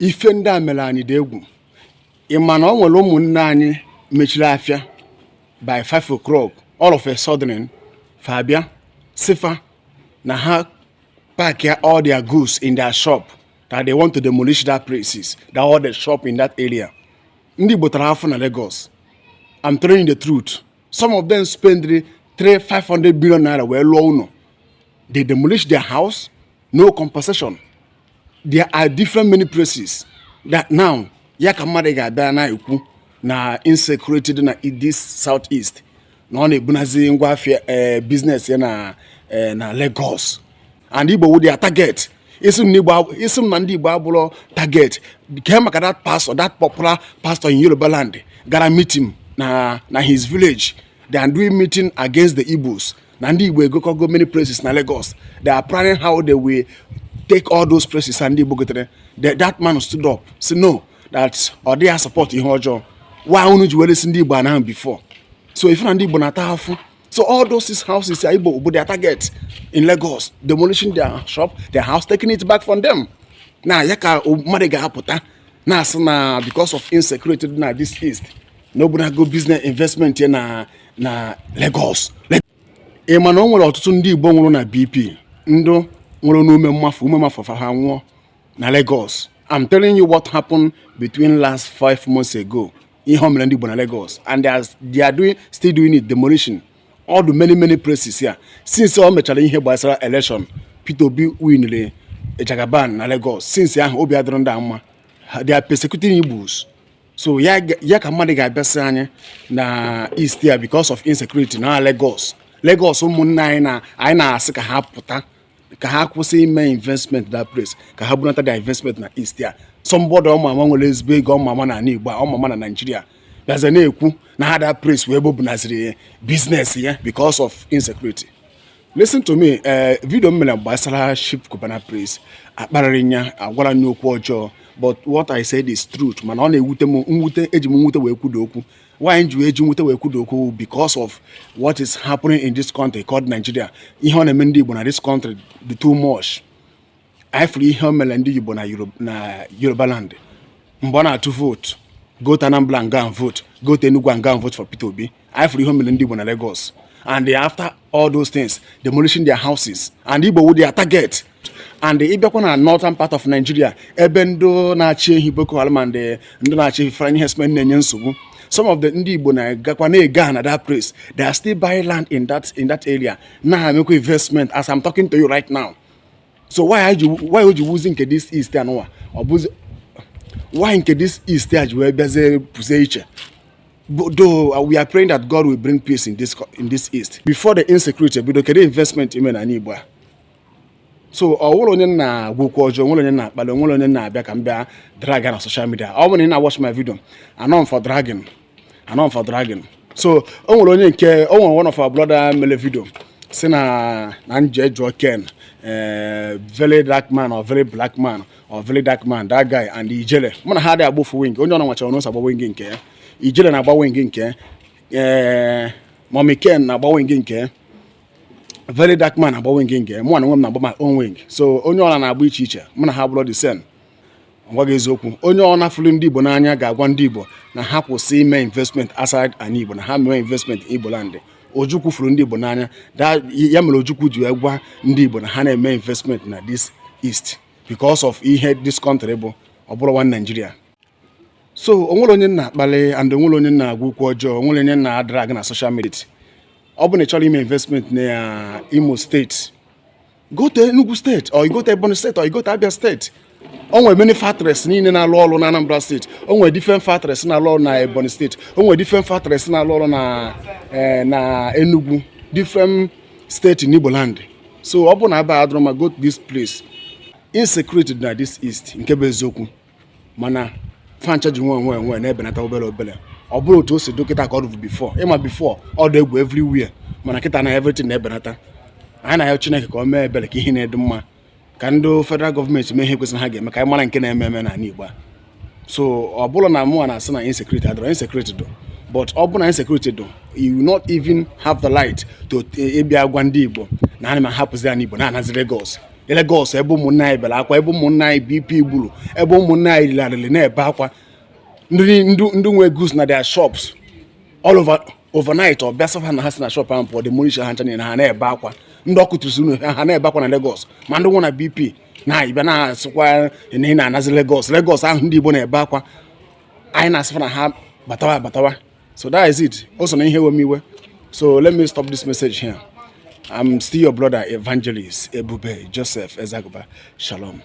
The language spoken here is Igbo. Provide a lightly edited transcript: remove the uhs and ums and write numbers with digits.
ife ndị a mere anyị dị egwu ịma na ọ nwere ụmụnne anyị mechiri afịa by 5 o'clock all of a sudden fabia sifa na ha pack all their goods in their shop that they want to demolish that places that all the shop in that area. Ndị Igbo tara afọ na Lagos. I'm telling you the truth. Some of them spend 500 billion naira wee lụọ ụlọ. They demolish their house, no compensation. There are different many places that now ya ka mmadụ ga-abịa na-ekwu na insecurity dị na this southeast na ọ na-ebunazi ngwa afịa business ya na Lagos. And Igbo would their target. Isim na ndị Igbo abụrụ target. Ke maka that pastor, that popular pastor in Yoruba land gara meet him na his village. They are doing meeting against the Igbos. Na ndị Igbo go many places na Lagos. They are planning how they will take all those places and that man stood up. Say no, that or they are support ihe ọjọọ. Why unu ji were ndị Igbo na before? So if na ndị Igbo na tafu. So all those houses are Igbo their target in Lagos, demolishing their shop, their house, taking it back from them. Now yaka mmadụ ga-apụta na asị na because of insecurity na this east. Nobody go business investment here na Lagos. Ịma na o nwere ọtụtụ ndị Igbo nwụrụ na BP. Ndụ nwere n'ume mmafu fa ha nwụọ na Lagos. I'm telling you what happened between last 5 months ago. Ihe mere ndị Igbo na Lagos, and they are still doing it, demolition. All the many places here. Since all mechara ihe gbasara election, Peter Obi winere Jagaban na Lagos. Since ahụ obi adịrọ ndị ama, they are persecuting Igbos. So ya ka mmadụ ga-abịasị anyị na east here because of insecurity na Lagos. Lagos ụmụnne anyị na-asị ka ha pụta, ka ha kwụsị ime investment that place, ka ha bunata their investment na east here. Somebody ọmama nwere ezigbo ego ọmama na Igbo, ọmama na Nigeria. There's a na-ekwu na ha that place wee bubunaziri business here because of insecurity. Listen to me, video mere gbasara ship cubana place akparịrị nya agwara nya okwu ọjọọ, but what I said is truth. Mana ọ na-ewute m mwute, eji m mwute wee kwudo okwu. Why nji eji mwute wee kwudo okwu? Because of what is happening in this country called Nigeria. Ihe ọ na-eme ndị Igbo na this country dị too much. I feel ihe o mere ndị Igbo na Yoruba land. Mgbe ọ na-atụ vote, go to Anambra and go and vote. Go to Enugu and go and vote for Peter Obi. I feel home in Igbo na Lagos. And they, after all those things, demolishing their houses. And Igbo would their target. And the Ibekwa na northern part of Nigeria, Ebendo na-achị Boko Haram and ndị na-achị Frank Hesman na-enye nsogbu. Some of the ndị Igbo na-agakwa na-ega na that place. They are still buying land in that area. Now make investment as I'm talking to you right now. So why would you using this east and or why in this east stage where though we are praying that God will bring peace in this east. Before the insecurity, we don't get investment in Anibwa. So all on na Gokojo, all on na Balon, all on na Bakamba, dragon on social media. All when I watch my video, I know for dragon. So all on care, one of our brother mele video. Sena Nanje Joken, very dark man or very black man or very dark man, that guy and the Ijele. Mona had a buff wing. Only know what I know about winging care. Ijele na about winging care. Mommy Ken na about winging care. Very dark man about winging care. One woman about my own wing. So only on a witch teacher. Mona have blood descent. Wagazoku. Only on a full Dibo Nanya got one Dibo. Na hapo see my investment aside an Ibo. Na have my investment in Ibo land. Ojuku furu ndị Igbo n'anya that ya mere Ojuku ji egwa ndị Igbo na ha na-eme investment na this east because of ihe this country bụ ọbụrụ one Nigeria. So onwere onye na-akpali and onwere onye na-agwa okwu ọjọọ, onwere onye na-drag na social media. Ọ bụ na ịchọrọ ime investment na Imo State, go to Enugu State or you go to Ebonyi State or you go to Abia State. Onwe many factories niile na-alụ ọrụ na Anambra State. Onwe different factories na-alụ ọrụ na Ebonyi State. Onwe different factories na-alụ ọrụ na Enugu, different state in Igbo land. So ọ bụ na aba adroma go to this place. Insecurity na this east nke bụ eziokwu. Mana fancha ji nwe na-ebenata obere. Ọ bụrụ otu o si dokịta ka ọ dị before. Ịma before ọ dị egwu everywhere. Mana kịta na everything na-ebenata. Anyị na-ayọ Chineke ka o mee ebere ka ihe na-edu mma. Ka ndị federal government mee ihe kwesịrị ha ga-eme ka anyị mara nke na-eme na Igbo. So ọ bụrụ na mụ na-asị na insecurity adọrọ insecurity do. But ọ bụ na insecurity do, you will not even have the light to ịbịa gwa ndị Igbo na ana m ahapụzi anyị Igbo na anazi Lagos. Lagos ebe ụmụnne anyị bere akwa, ebe ụmụnne anyị BP gburu, ebe ụmụnne anyị larịrị na-ebe akwa. Ndị nwe goods na their shops all overnight or bịa sọfa na ha si na shop ahụ pụọ demolish ha ncha na ha na-ebe akwa. Ndị ọkụ tụrụ ha na-ebe akwa na Lagos, ma ndị nwe na BP na ịbịa na-asịkwa na ị na-anazi Lagos ahụ ndị Igbo na-ebe akwa, anyị na-asịfa na ha batawa. So that is it. Also na ihe wemiwe. So let me stop this message here. I'm still your brother evangelist Ebube Joseph Ezaguba. Shalom.